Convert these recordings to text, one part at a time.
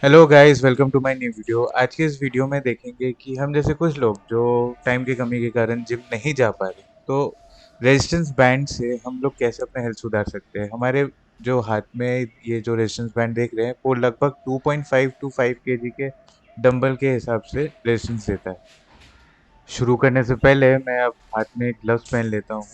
Hello guys, welcome to my new video. आज के इस वीडियो में देखेंगे कि हम जैसे कुछ लोग जो टाइम की कमी के कारण जिम नहीं जा पा रहे, तो रेजिस्टेंस बैंड से हम लोग कैसे अपने हेल्थ सुधार सकते हैं। हमारे जो हाथ में ये जो रेजिस्टेंस बैंड देख रहे हैं वो लगभग 2.5 टू 5 केजी के डंबल के हिसाब से रेजिस्टेंस देता है। शुरू करने से पहले मैं अब हाथ में ग्लव्स पहन लेता हूँ।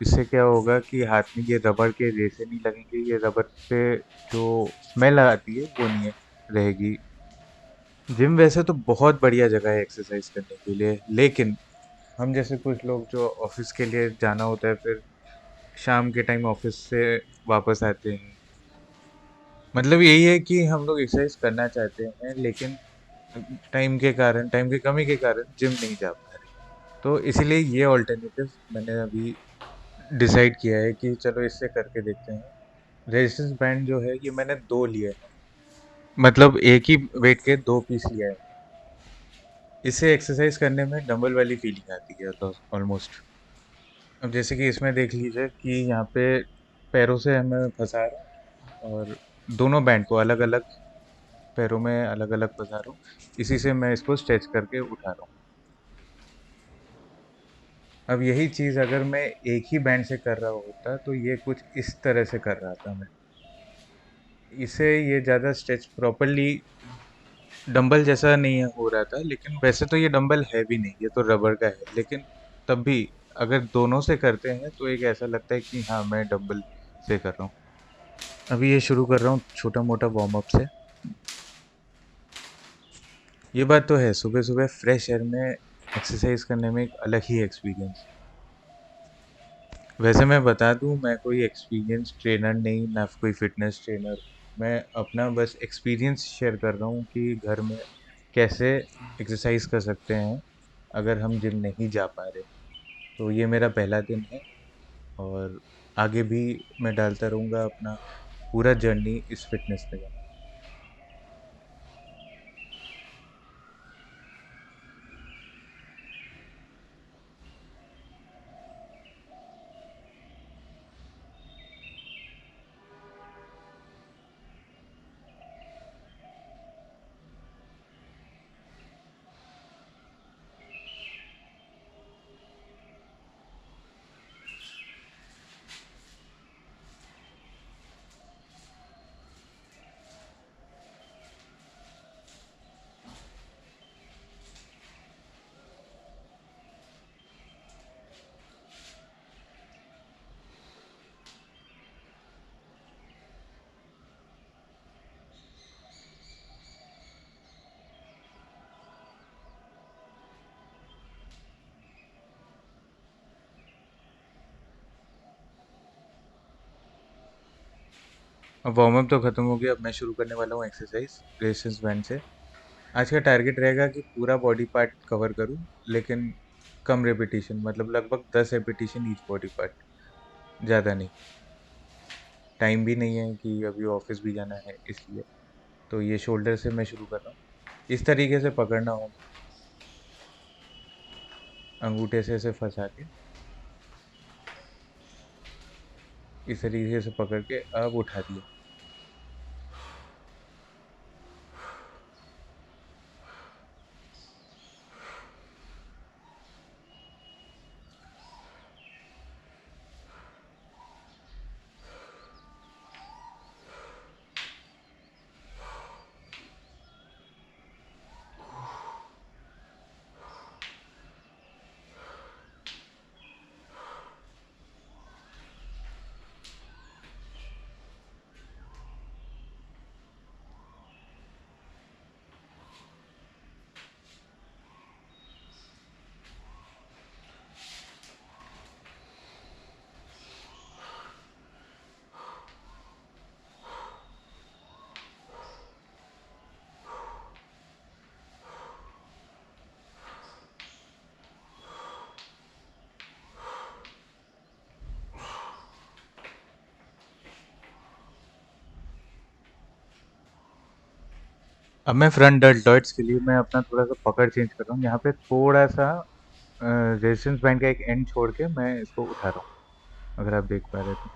इससे क्या होगा कि हाथ में ये रबड़ के रेशे नहीं लगेंगे, ये रबड़ से जो स्मेल आती है वो नहीं रहेगी। जिम वैसे तो बहुत बढ़िया जगह है एक्सरसाइज करने के लिए, लेकिन हम जैसे कुछ लोग जो ऑफिस के लिए जाना होता है, फिर शाम के टाइम ऑफिस से वापस आते हैं। मतलब यही है कि हम लोग एक्सरसाइज करना चाहते हैं, लेकिन टाइम की कमी के कारण जिम नहीं जा पा रहे। तो इसीलिए ये ऑल्टरनेटिव मैंने अभी डिसाइड किया है कि चलो इससे करके देखते हैं। रेजिस्टेंस बैंड जो है ये मैंने दो लिए हैं, मतलब एक ही वेट के दो पीस लिया है। इससे एक्सरसाइज करने में डंबल वाली फीलिंग आती है ऑलमोस्ट। अब जैसे कि इसमें देख लीजिए कि यहाँ पे पैरों से हमें फंसा रहा हूँ और दोनों बैंड को अलग अलग पैरों में अलग अलग फंसा रहा हूँ। इसी से मैं इसको स्ट्रेच करके उठा रहा हूँ। अब यही चीज़ अगर मैं एक ही बैंड से कर रहा होता तो ये कुछ इस तरह से कर रहा था मैं। इससे ये ज़्यादा स्ट्रेच प्रॉपरली डंबल जैसा नहीं हो रहा था, लेकिन वैसे तो ये डंबल है भी नहीं, ये तो रबर का है। लेकिन तब भी अगर दोनों से करते हैं तो एक ऐसा लगता है कि हाँ, मैं डंबल से कर रहा हूँ। अभी ये शुरू कर रहा हूँ छोटा मोटा वार्म अप से। ये बात तो है, सुबह सुबह फ्रेश एयर में एक्सरसाइज करने में एक अलग ही एक्सपीरियंस। वैसे मैं बता दूं, मैं कोई एक्सपीरियंस ट्रेनर नहीं, ना कोई फिटनेस ट्रेनर। मैं अपना बस एक्सपीरियंस शेयर कर रहा हूँ कि घर में कैसे एक्सरसाइज कर सकते हैं अगर हम जिम नहीं जा पा रहे। तो ये मेरा पहला दिन है और आगे भी मैं डालता रहूँगा अपना पूरा जर्नी इस फिटनेस में। अब वार्म अप तो खत्म हो गया, अब मैं शुरू करने वाला हूँ एक्सरसाइज रेजिस्टेंस बैंड से। आज का टारगेट रहेगा कि पूरा बॉडी पार्ट कवर करूँ, लेकिन कम रेपिटेशन, मतलब लगभग 10 रेपिटेशन ईच बॉडी पार्ट, ज़्यादा नहीं। टाइम भी नहीं है कि अभी ऑफिस भी जाना है, इसलिए। तो ये शोल्डर से मैं शुरू कर रहा हूँ। इस तरीके से पकड़ना होगा, अंगूठे से ऐसे फंसा के, इस तरीके से पकड़ के अब उठा दिया। अब मैं फ्रंट डेल्टॉइड्स के लिए मैं अपना थोड़ा सा पकड़ चेंज कर रहा हूँ। यहाँ पे थोड़ा सा रेजिस्टेंस बैंड का एक एंड छोड़ के मैं इसको उठा रहा हूँ, अगर आप देख पा रहे तो।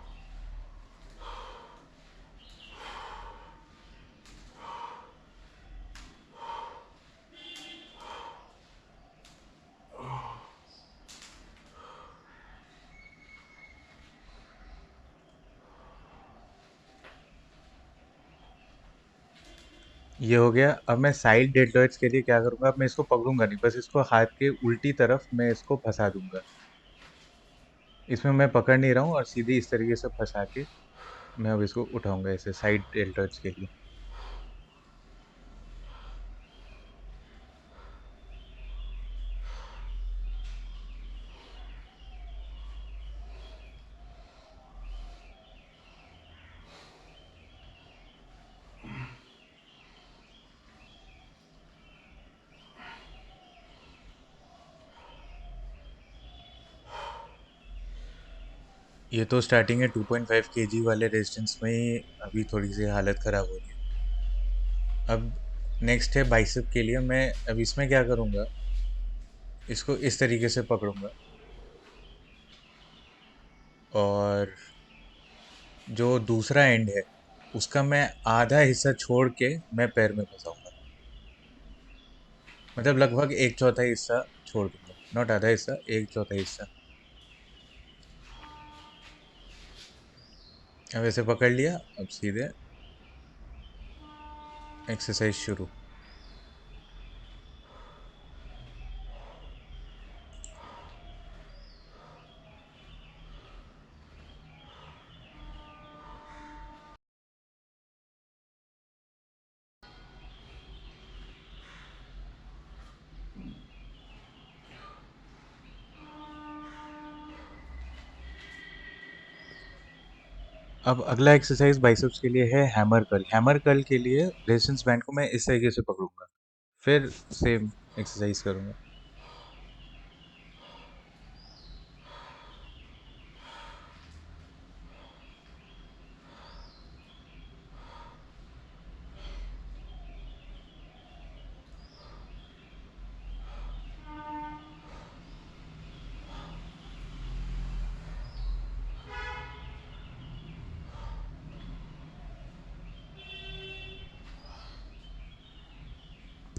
ये हो गया। अब मैं साइड डेल्टॉइड्स के लिए क्या करूंगा, अब मैं इसको पकड़ूंगा नहीं, बस इसको हाथ के उल्टी तरफ मैं इसको फंसा दूंगा। इसमें मैं पकड़ नहीं रहा हूँ और सीधे इस तरीके से फंसा के मैं अब इसको उठाऊंगा ऐसे साइड डेल्टॉइड्स के लिए। ये तो स्टार्टिंग है 2.5 केजी वाले रेजिस्टेंस में ही अभी थोड़ी सी हालत ख़राब हो रही है। अब नेक्स्ट है बाइसेप के लिए। मैं अब इसमें क्या करूँगा, इसको इस तरीके से पकड़ूंगा और जो दूसरा एंड है उसका मैं आधा हिस्सा छोड़ के मैं पैर में फंसाऊंगा। मतलब लगभग एक चौथाई हिस्सा छोड़ दूंगा, नॉट आधा हिस्सा, एक चौथाई हिस्सा। अब ऐसे पकड़ लिया, अब सीधे एक्सरसाइज शुरू। अब अगला एक्सरसाइज बाइसेप्स के लिए है हैमर कर्ल। हैमर कर्ल के लिए रेजिस्टेंस बैंड को मैं इस तरीके से पकड़ूंगा, फिर सेम एक्सरसाइज करूंगा।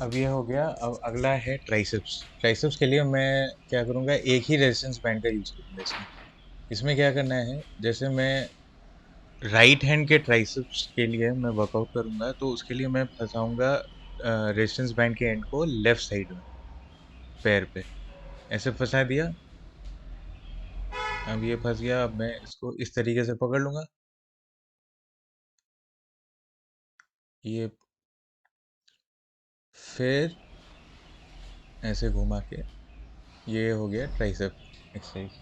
अब ये हो गया। अब अगला है ट्राइसेप्स। ट्राइसेप्स के लिए मैं क्या करूंगा, एक ही रेजिस्टेंस बैंड का यूज करूंगा इसमें। इसमें क्या करना है, जैसे मैं राइट हैंड के ट्राइसेप्स के लिए मैं वर्कआउट करूंगा तो उसके लिए मैं फंसाऊंगा रेजिस्टेंस बैंड के एंड को लेफ्ट साइड में पैर पे, ऐसे फंसा दिया। अब ये फंस गया, अब मैं इसको इस तरीके से पकड़ लूंगा, ये, फिर ऐसे घुमा के, ये हो गया ट्राइसेप एक्सरसाइज।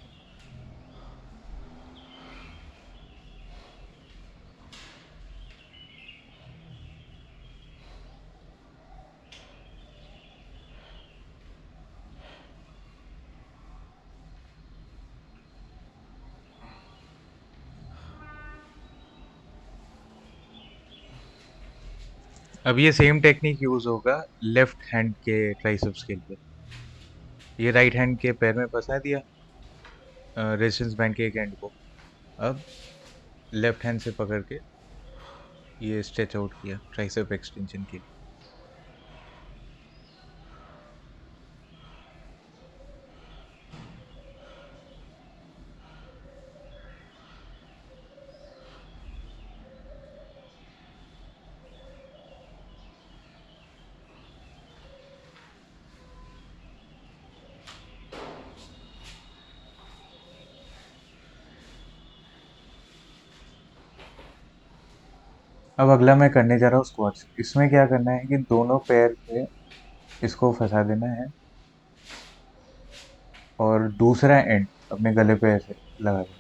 अब ये सेम टेक्निक यूज होगा लेफ्ट हैंड के ट्राइसेप्स के लिए। ये राइट हैंड के पैर में फंसा दिया रेजिस्टेंस बैंड के एक एंड को। अब लेफ्ट हैंड से पकड़ के ये स्ट्रेच आउट किया ट्राइसेप एक्सटेंशन के लिए। अब अगला मैं करने जा रहा हूँ स्क्वाट्स। इसमें क्या करना है कि दोनों पैर पे इसको फंसा देना है और दूसरा एंड अपने गले पे ऐसे लगा देना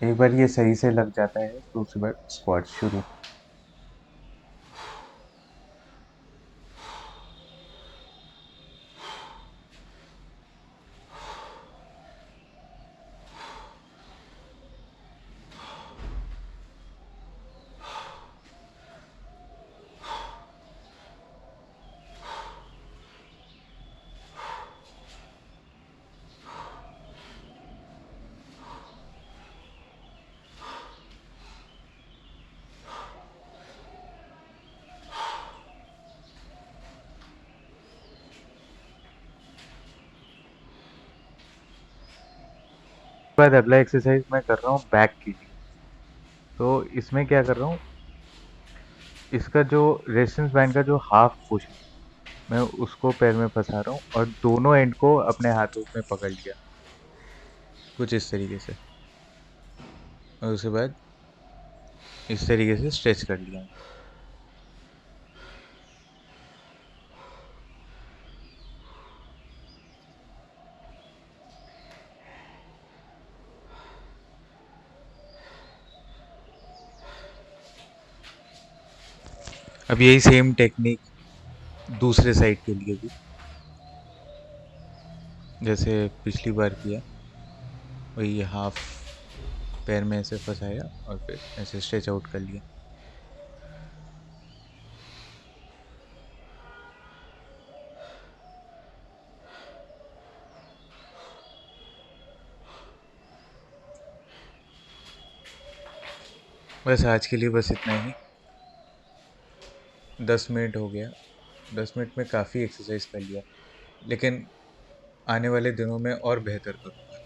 है। एक बार ये सही से लग जाता है तो उसके बाद स्क्वाट शुरू। बाद अगला एक्सरसाइज मैं कर रहा हूँ बैक के लिए। तो इसमें क्या कर रहा हूँ, इसका जो रेजिस्टेंस बैंड का जो हाफ पोर्शन है, मैं उसको पैर में फंसा रहा हूँ और दोनों एंड को अपने हाथों में पकड़ लिया, कुछ इस तरीके से। और उसके बाद इस तरीके से स्ट्रेच कर लिया। अब यही सेम टेक्निक दूसरे साइड के लिए भी, जैसे पिछली बार किया, वही हाफ पैर में ऐसे फंसाया और फिर ऐसे स्ट्रेच आउट कर लिया। बस आज के लिए बस इतना ही। 10 मिनट हो गया। 10 मिनट में काफ़ी एक्सरसाइज कर लिया, लेकिन आने वाले दिनों में और बेहतर करूँगा।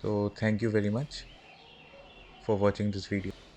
तो thank you very much for watching this video.